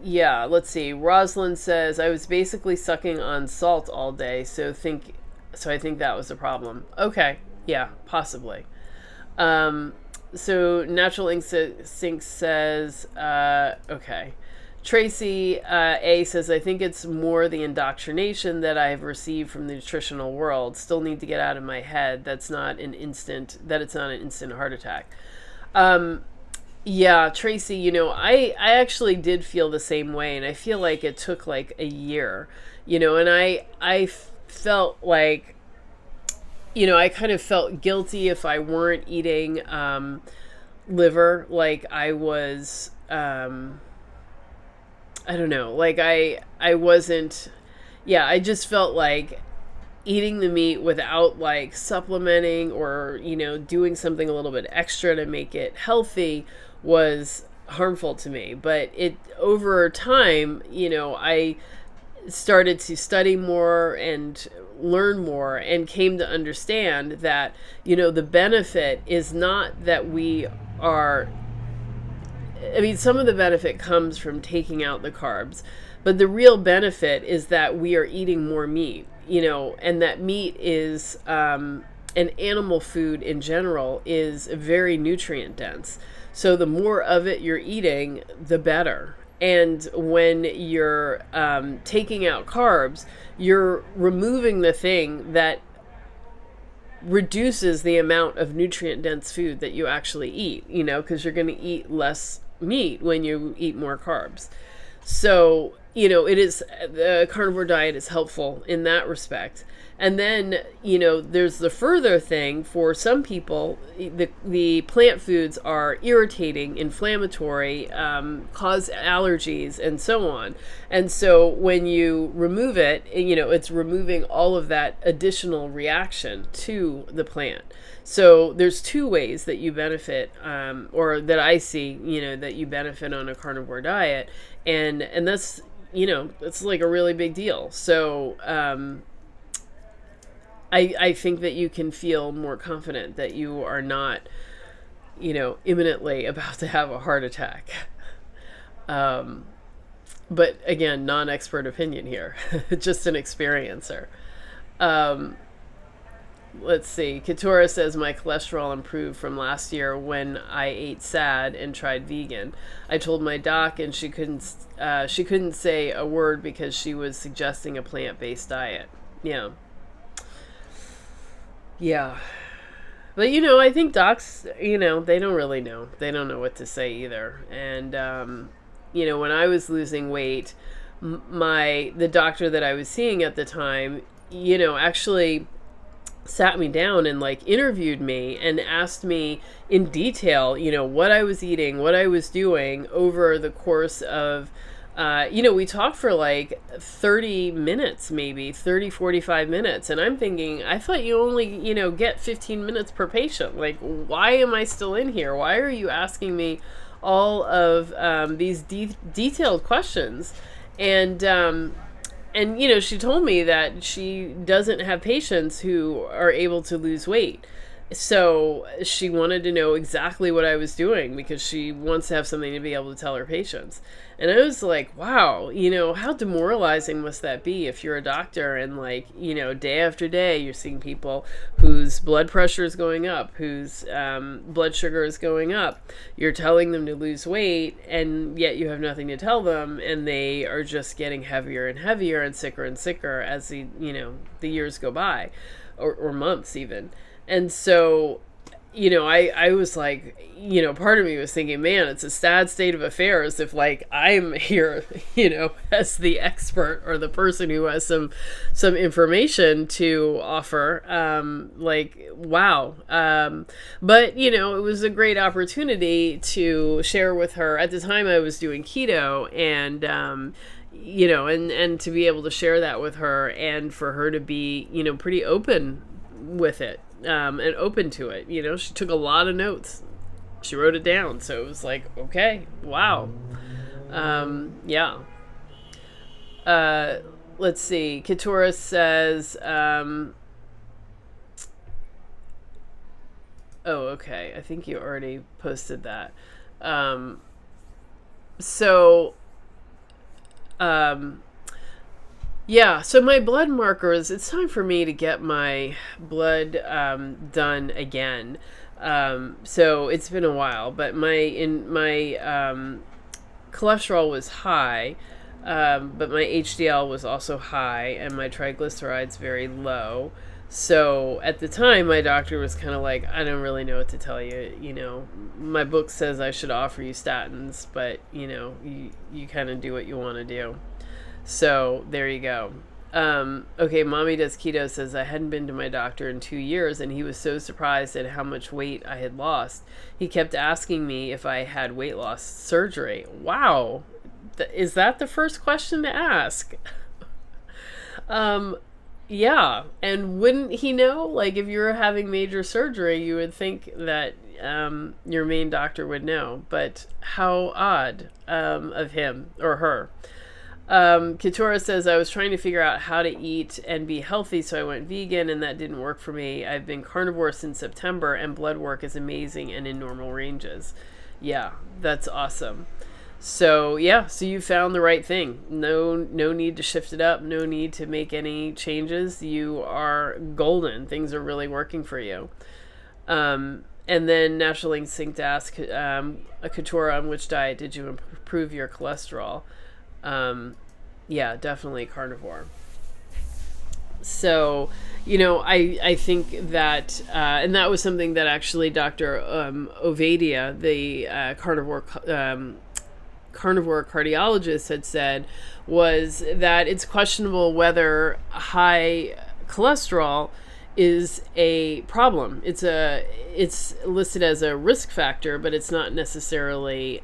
Yeah, let's see. Rosalind says, "I was basically sucking on salt all day, so I think that was a problem." Okay, yeah, possibly. So Natural Instinct says, okay. Tracy A says, "I think it's more the indoctrination that I have received from the nutritional world. Still need to get out of my head that it's not an instant heart attack." Yeah, Tracy, I actually did feel the same way, and I feel like it took like a year, and I felt like, I kind of felt guilty if I weren't eating liver, like I was, I don't know, like I wasn't, I just felt like eating the meat without like supplementing or, doing something a little bit extra to make it healthy was harmful to me. But over time, I started to study more and learn more and came to understand that, the benefit is not that some of the benefit comes from taking out the carbs, but the real benefit is that we are eating more meat, and that meat is, and animal food in general is very nutrient dense. So the more of it you're eating, the better. And when you're taking out carbs, you're removing the thing that reduces the amount of nutrient dense food that you actually eat, because you're going to eat less meat when you eat more carbs. So, it is, the carnivore diet is helpful in that respect. And then, there's the further thing for some people, the plant foods are irritating, inflammatory, cause allergies, and so on. And so when you remove it, it's removing all of that additional reaction to the plant. So there's two ways that you benefit, or that I see, that you benefit on a carnivore diet. And that's, it's like a really big deal. So, I think that you can feel more confident that you are not, imminently about to have a heart attack. But again, non-expert opinion here, just an experiencer. Let's see. Katura says my cholesterol improved from last year when I ate sad and tried vegan. I told my doc, and she couldn't say a word because she was suggesting a plant-based diet. Yeah. Yeah. But, I think docs, they don't really know. They don't know what to say either. And, when I was losing weight, the doctor that I was seeing at the time, actually sat me down and interviewed me and asked me in detail, what I was eating, what I was doing over the course of, we talked for 30 minutes, maybe 45 minutes. And I'm thinking, I thought you only, get 15 minutes per patient. Why am I still in here? Why are you asking me all of these detailed questions? And, she told me that she doesn't have patients who are able to lose weight. So she wanted to know exactly what I was doing because she wants to have something to be able to tell her patients. And I was like, wow, how demoralizing must that be if you're a doctor and day after day, you're seeing people whose blood pressure is going up, whose blood sugar is going up. You're telling them to lose weight, and yet you have nothing to tell them, and they are just getting heavier and heavier and sicker as the years go by, or months even. And so, I was like, part of me was thinking, man, it's a sad state of affairs if I'm here, as the expert or the person who has some information to offer. Wow. But, it was a great opportunity to share with her. At the time I was doing keto, and, and to be able to share that with her, and for her to be, pretty open with it. And open to it. She took a lot of notes. She wrote it down. So it was like, okay, wow. Yeah. Let's see. Katura says, oh, okay. I think you already posted that. Yeah, so my blood markers, it's time for me to get my blood done again. So it's been a while, but my cholesterol was high, but my HDL was also high, and my triglycerides very low. So at the time, my doctor was kind of like, I don't really know what to tell you. My book says I should offer you statins, but you kind of do what you want to do. So there you go. Okay, Mommy Does Keto says, I hadn't been to my doctor in 2 years, and he was so surprised at how much weight I had lost. He kept asking me if I had weight loss surgery. Wow. Is that the first question to ask? Yeah. And wouldn't he know? If you were having major surgery, you would think that your main doctor would know. But how odd of him or her. Katura says, I was trying to figure out how to eat and be healthy, so I went vegan, and that didn't work for me. I've been carnivore since September, and blood work is amazing and in normal ranges. Yeah, that's awesome. So, yeah, so you found the right thing. No need to shift it up. No need to make any changes. You are golden. Things are really working for you. And then Natural Instinct asked, Katura, on which diet did you improve your cholesterol? Yeah, definitely carnivore. So, I think that, and that was something that actually Dr. Ovadia, the carnivore carnivore cardiologist had said was that it's questionable whether high cholesterol is a problem. It's listed as a risk factor, but it's not necessarily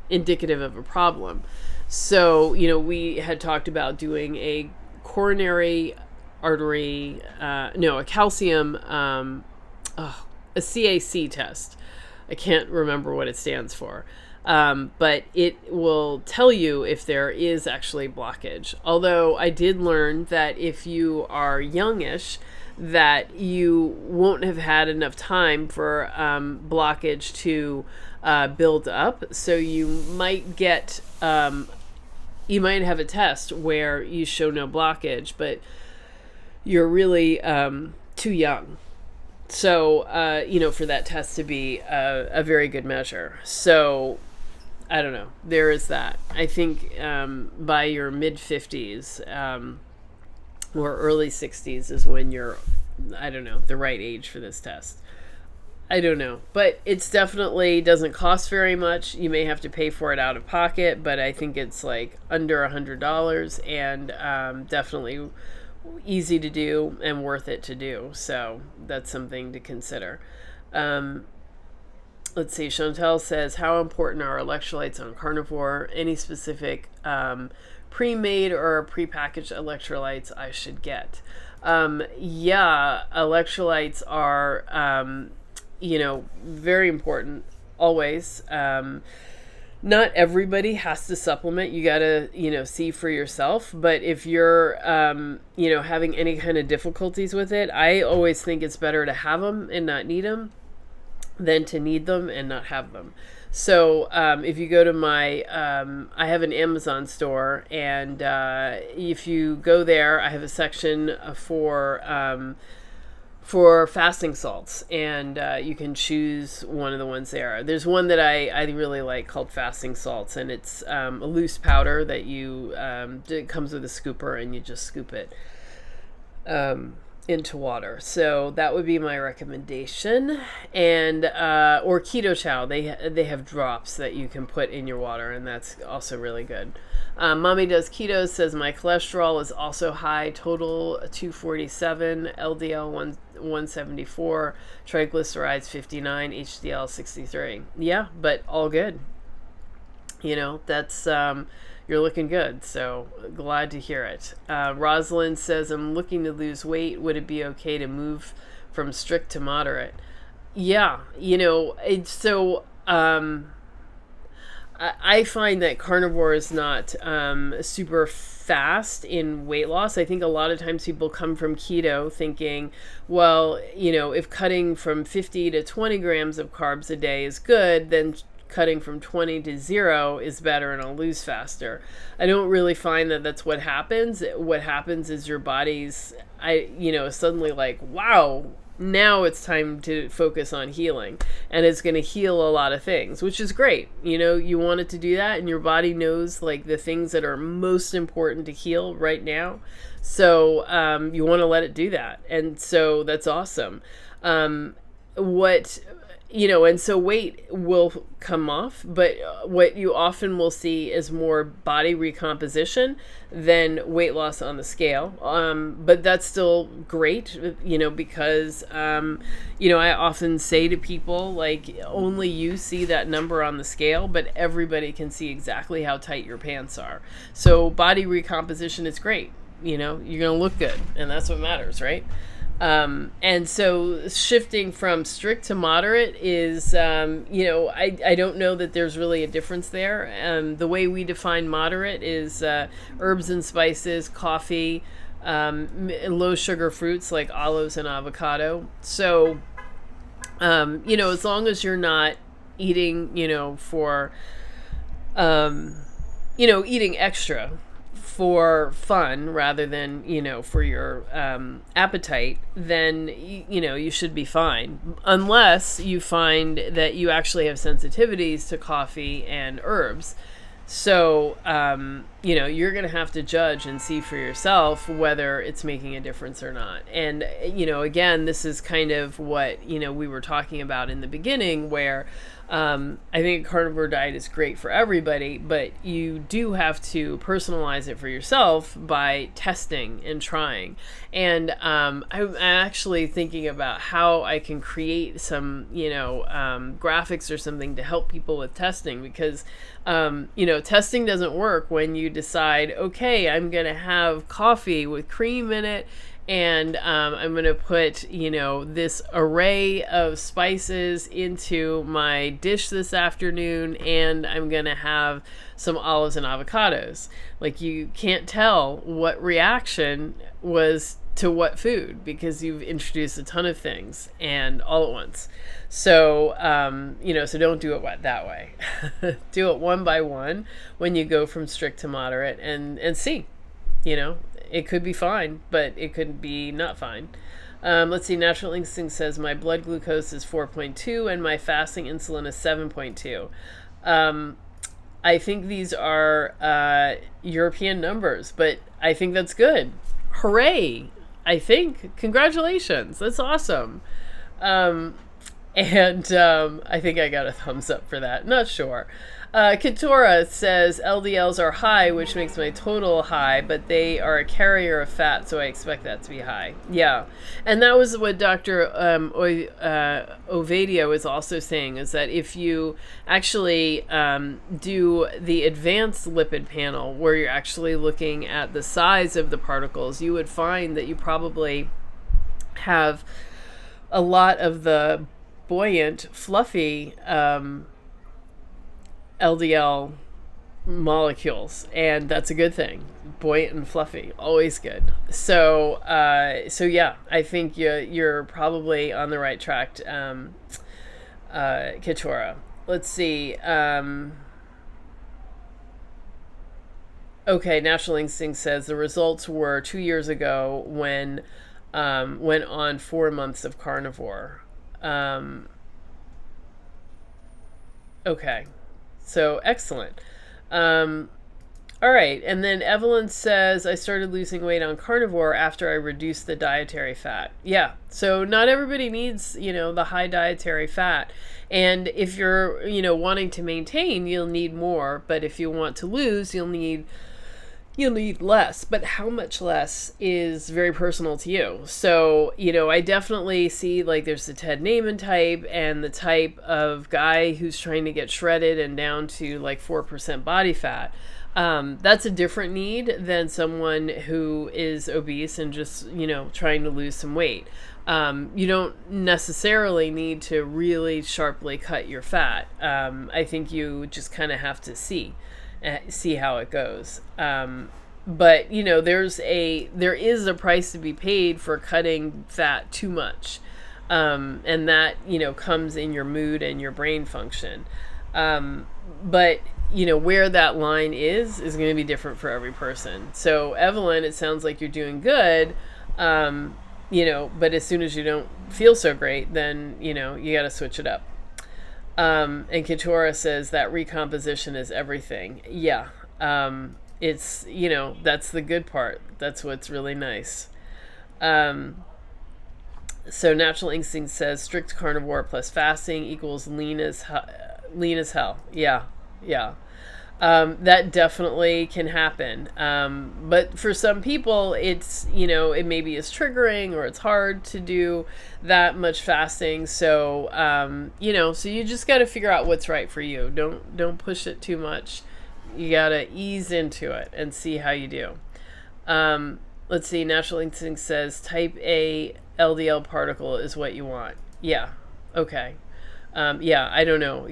indicative of a problem. So, we had talked about doing a coronary artery, a calcium, a CAC test. I can't remember what it stands for. But it will tell you if there is actually blockage. Although I did learn that if you are youngish, that you won't have had enough time for blockage to build up. So you might get, you might have a test where you show no blockage, but you're really too young. So, for that test to be a very good measure. So, I don't know. There is that. I think by your mid-50s or early 60s is when you're, the right age for this test. I don't know. But it's definitely doesn't cost very much. You may have to pay for it out of pocket, but I think it's like under $100 and definitely easy to do and worth it to do. So that's something to consider. Let's see, Chantel says, how important are electrolytes on Carnivore? Any specific pre-made or prepackaged electrolytes I should get? Yeah, electrolytes are, very important always. Not everybody has to supplement. You got to, see for yourself. But if you're, having any kind of difficulties with it, I always think it's better to have them and not need them than to need them and not have them. So if you go to my, I have an Amazon store, and if you go there, I have a section for fasting salts, and you can choose one of the ones there. There's one that I really like called fasting salts, and it's a loose powder that it comes with a scooper, and you just scoop it into water. So that would be my recommendation. And or keto chow, they have drops that you can put in your water, and that's also really good. Mommy Does Keto says my cholesterol is also high, total 247, LDL 174, triglycerides 59, HDL 63. Yeah, but all good. That's you're looking good, so glad to hear it. Rosalind says, I'm looking to lose weight. Would it be okay to move from strict to moderate? Yeah, it's so I find that carnivore is not super fast in weight loss. I think a lot of times people come from keto thinking, well, if cutting from 50 to 20 grams of carbs a day is good, then cutting from 20 to 0 is better and I'll lose faster. I don't really find that that's what happens. What happens is your body's, suddenly like, wow, now it's time to focus on healing, and it's going to heal a lot of things, which is great. You want it to do that, and your body knows like the things that are most important to heal right now. So you want to let it do that. And so that's awesome. And so weight will come off, but what you often will see is more body recomposition than weight loss on the scale. But that's still great, because, I often say to people, like, only you see that number on the scale, but everybody can see exactly how tight your pants are. So body recomposition is great. You're going to look good, and that's what matters, right? And so shifting from strict to moderate is, I don't know that there's really a difference there. The way we define moderate is herbs and spices, coffee, low sugar fruits like olives and avocado. So, as long as you're not eating, eating extra for fun rather than, for your appetite, then, you should be fine. Unless you find that you actually have sensitivities to coffee and herbs. So, you're going to have to judge and see for yourself whether it's making a difference or not. And, again, this is kind of what, we were talking about in the beginning, where I think a carnivore diet is great for everybody, but you do have to personalize it for yourself by testing and trying. And I'm actually thinking about how I can create some, graphics or something to help people with testing, because, testing doesn't work when you decide, okay, I'm going to have coffee with cream in it, and I'm going to put, this array of spices into my dish this afternoon, and I'm going to have some olives and avocados. Like, you can't tell what reaction was to what food, because you've introduced a ton of things and all at once. So, so don't do it that way. Do it one by one when you go from strict to moderate, and see, it could be fine, but it could be not fine. Let's see. Natural Instinct says my blood glucose is 4.2 and my fasting insulin is 7.2. I think these are European numbers, but I think that's good. Hooray! I think. Congratulations. That's awesome. I think I got a thumbs up for that. Not sure. Katora says LDLs are high, which makes my total high, but they are a carrier of fat, so I expect that to be high. Yeah. And that was what Dr. Ovadia was also saying, is that if you actually do the advanced lipid panel, where you're actually looking at the size of the particles, you would find that you probably have a lot of the buoyant, fluffy LDL molecules, and that's a good thing. Buoyant and fluffy, always good. So yeah, I think you're probably on the right track, Katora. Let's see. Okay, Natural Instinct says the results were 2 years ago when went on 4 months of carnivore. Okay. So excellent. All right. And then Evelyn says, I started losing weight on carnivore after I reduced the dietary fat. Yeah. So not everybody needs, the high dietary fat. And if you're, wanting to maintain, you'll need more. But if you want to lose, you'll need less, but how much less is very personal to you. So, I definitely see, like, there's the Ted Naiman type and the type of guy who's trying to get shredded and down to like 4% body fat. That's a different need than someone who is obese and just, trying to lose some weight. You don't necessarily need to really sharply cut your fat. I think you just kind of have to see how it goes. But there is a price to be paid for cutting fat too much. And that, comes in your mood and your brain function. But where that line is going to be different for every person. So Evelyn, it sounds like you're doing good. But as soon as you don't feel so great, then, you got to switch it up. And Katora says that recomposition is everything. Yeah. It's, that's the good part. That's what's really nice. So Natural Instinct says strict carnivore plus fasting equals lean as hell. Yeah. Yeah. That definitely can happen. But for some people, it's, it maybe is triggering, or it's hard to do that much fasting. So, so you just got to figure out what's right for you. Don't push it too much. You got to ease into it and see how you do. Let's see. Natural Instinct says type A LDL particle is what you want. Yeah. Okay. Yeah, I don't know.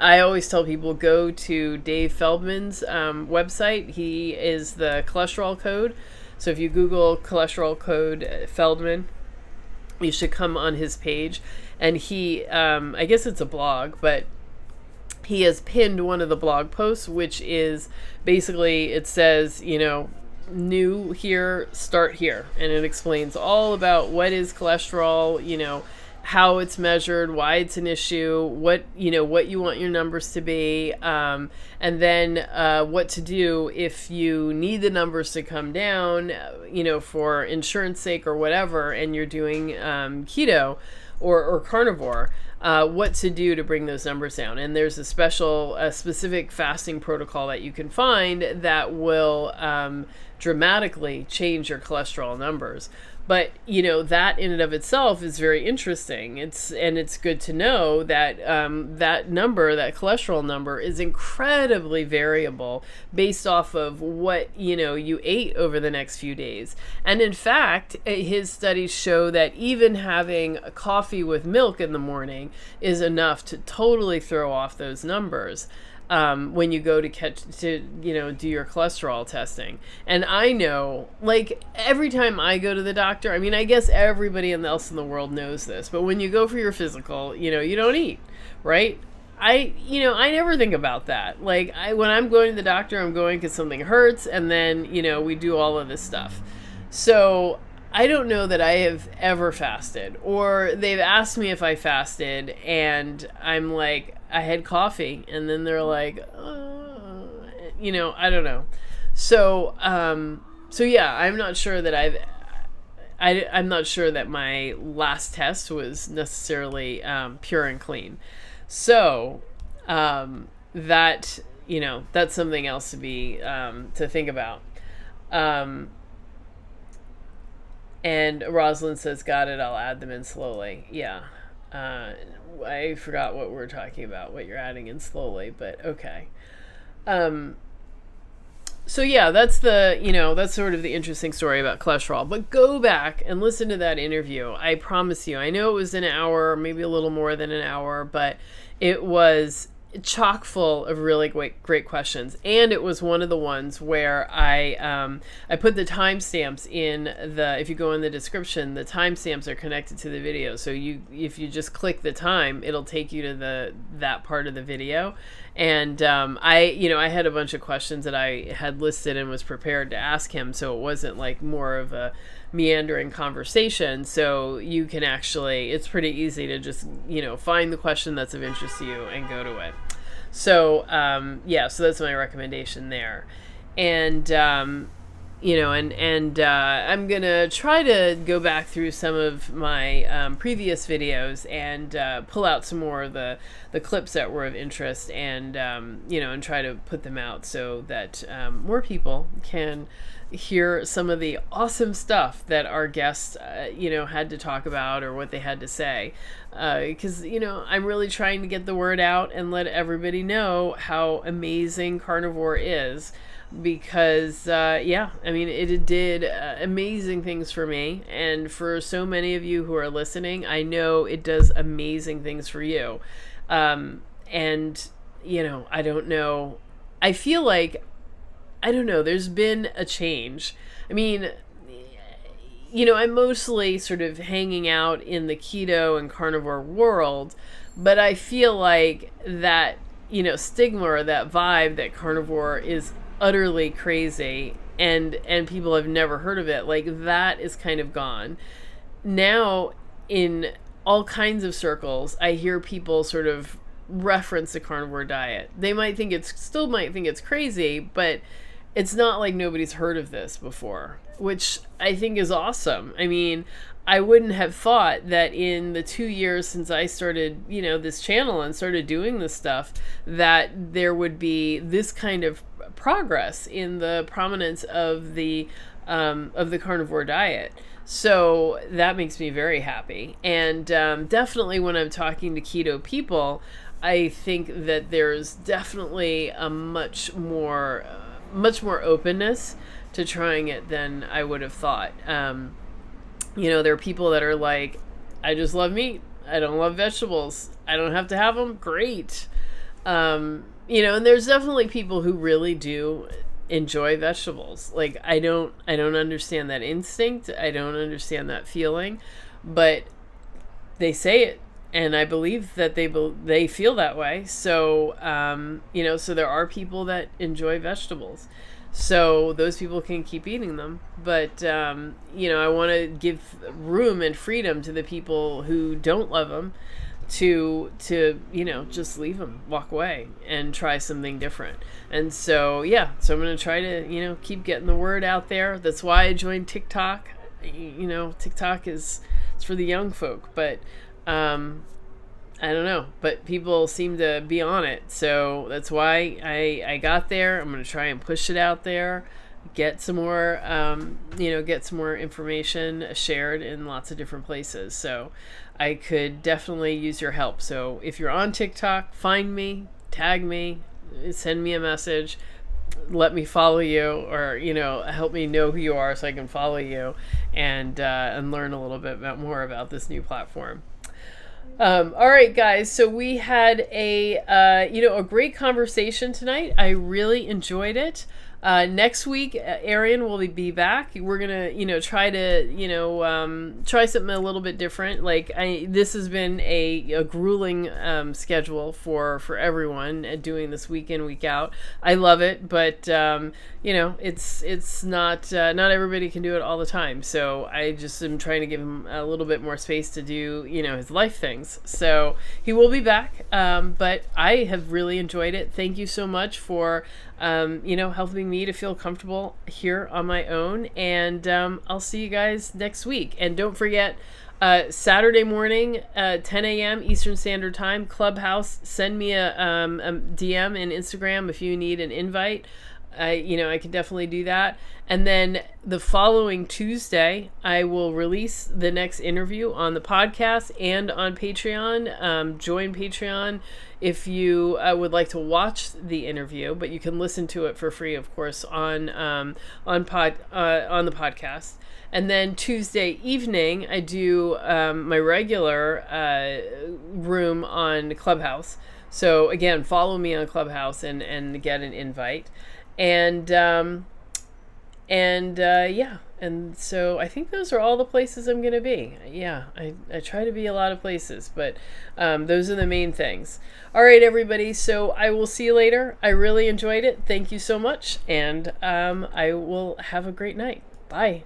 I always tell people, go to Dave Feldman's website. He is the cholesterol code. So if you Google cholesterol code Feldman, you should come on his page. And he, I guess it's a blog, but he has pinned one of the blog posts, which is basically, it says, new here, start here. And it explains all about what is cholesterol, how it's measured, why it's an issue, what you want your numbers to be, and then what to do if you need the numbers to come down, for insurance sake or whatever, and you're doing keto or carnivore. what to do to bring those numbers down. And there's a specific fasting protocol that you can find that will dramatically change your cholesterol numbers. But, that in and of itself is very interesting. It's good to know that that cholesterol number is incredibly variable based off of what, you ate over the next few days. And in fact, his studies show that even having a coffee with milk in the morning is enough to totally throw off those numbers. When you go to do your cholesterol testing. And I know, like, every time I go to the doctor, I mean, I guess everybody else in the world knows this, but when you go for your physical, you don't eat, right? I never think about that. Like, when I'm going to the doctor, I'm going because something hurts, and then, we do all of this stuff. So I don't know that I have ever fasted, or they've asked me if I fasted, and I'm like, I had coffee, and then they're like, I don't know. So yeah, I'm not sure that I'm not sure that my last test was necessarily pure and clean. So that's something else to be to think about. And Rosalind says, got it, I'll add them in slowly. Yeah. I forgot what we're talking about, what you're adding in slowly, but okay. So yeah, that's that's sort of the interesting story about cholesterol. But go back and listen to that interview. I promise you, I know it was an hour, maybe a little more than an hour, but it was chock full of really great questions. And it was one of the ones where I put the timestamps in if you go in the description, the timestamps are connected to the video. So if you just click the time, it'll take you to that part of the video. And I had a bunch of questions that I had listed and was prepared to ask him. So it wasn't like more of a meandering conversation. So you can it's pretty easy to just, find the question that's of interest to you and go to it. So, so that's my recommendation there. And, I'm going to try to go back through some of my previous videos and pull out some more of the clips that were of interest and, and try to put them out so that more people can hear some of the awesome stuff that our guests, had to talk about or what they had to say. Because, I'm really trying to get the word out and let everybody know how amazing Carnivore is. Because, it did amazing things for me. And for so many of you who are listening, I know it does amazing things for you. I don't know. I feel like, there's been a change. I mean, I'm mostly sort of hanging out in the keto and carnivore world, but I feel like that, stigma or that vibe that carnivore is utterly crazy and people have never heard of it, like that is kind of gone. Now, in all kinds of circles, I hear people sort of reference the carnivore diet. They might think it's crazy, but it's not like nobody's heard of this before, which I think is awesome. I mean, I wouldn't have thought that in the 2 years since I started, this channel and started doing this stuff, that there would be this kind of progress in the prominence of the carnivore diet. So that makes me very happy. And definitely when I'm talking to keto people, I think that there's definitely a much more openness to trying it than I would have thought. There are people that are like, I just love meat. I don't love vegetables. I don't have to have them. Great. And there's definitely people who really do enjoy vegetables. Like, I don't understand that instinct. I don't understand that feeling, but they say it. And I believe that they feel that way. So, so there are people that enjoy vegetables. So those people can keep eating them. But, I want to give room and freedom to the people who don't love them to just leave them, walk away and try something different. And so, so I'm going to try to, keep getting the word out there. That's why I joined TikTok. TikTok it's for the young folk, but, I I don't know, but people seem to be on it. So that's why I got there. I'm going to try and push it out there, get some more, get some more information shared in lots of different places. So I could definitely use your help. So if you're on TikTok, find me, tag me, send me a message, let me follow you, or help me know who you are so I can follow you and learn a little bit more about this new platform. All right, guys. So we had a great conversation tonight. I really enjoyed it. Next week, Arian will be back. We're gonna, try to, try something a little bit different. Like this has been a grueling schedule for everyone doing this week in, week out. I love it, but it's not everybody can do it all the time. So I just am trying to give him a little bit more space to do, his life things. So he will be back. But I have really enjoyed it. Thank you so much for helping me to feel comfortable here on my own. And I'll see you guys next week. And don't forget, Saturday morning, 10 a.m. Eastern Standard Time, Clubhouse. Send me a DM in Instagram if you need an invite. I can definitely do that. And then the following Tuesday, I will release the next interview on the podcast and on Patreon. Join Patreon if you would like to watch the interview, but you can listen to it for free, of course, on the podcast. And then Tuesday evening, I do my regular room on Clubhouse. So again, follow me on Clubhouse and get an invite. And so I think those are all the places I'm going to be. Yeah, I try to be a lot of places, but those are the main things. All right, everybody. So I will see you later. I really enjoyed it. Thank you so much. And I will have a great night. Bye.